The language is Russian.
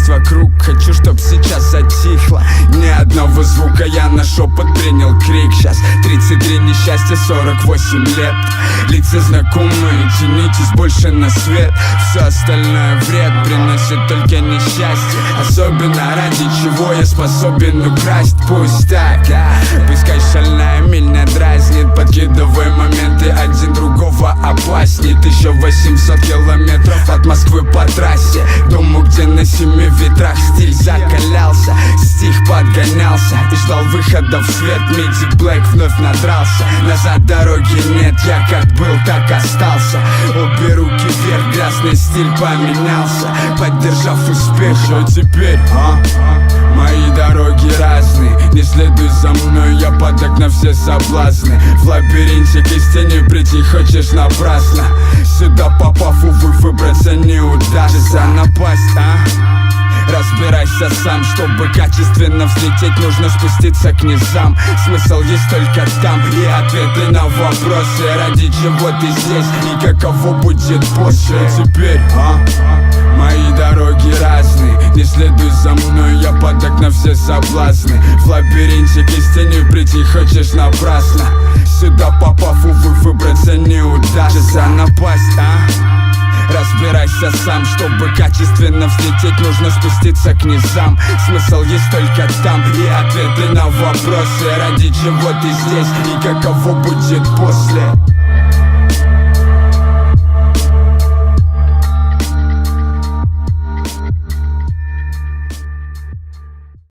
есть вокруг. Хочу, чтоб сейчас затихло. Ни одного звука, я на шепот принял крик. Сейчас 33 несчастья, 48 лет. Лица знакомые, тянитесь больше на свет. Все остальное вред приносит только несчастье. Особенно ради чего я способен украсть. Пусть так, пускай шальная миль не дразнит. Подкидывай моменты один другого опасней. 1800 километров от Москвы по трассе. Дому, где на 7 ветрах стиль закалялся. Стих подгонялся и ждал выхода в свет. Медик Блэк вновь надрался. Назад дороги нет, я как был, так остался. Обе руки вверх, грязный стиль поменялся. Поддержав успех, что теперь, Мои дороги разные, не следуй за мной, я падок на все соблазны. В лабиринте к истине прийти хочешь напрасно. Сюда попав, увы, выбраться не удастся. Напасть, Разбирайся сам, чтобы качественно взлететь, нужно спуститься к низам. Смысл есть только там, и ответы на вопросы. Ради чего ты здесь, и каково будет после. Теперь, Мои дороги разные, не следуй за мной, я падок на все соблазны. В лабиринте к истине прийти хочешь напрасно. Сюда попав, увы, выбраться не удастся. Напасть, Разбирайся сам, чтобы качественно взлететь, нужно спуститься к низам. Смысл есть только там, и ответы на вопросы. Ради чего ты здесь, и каково будет после.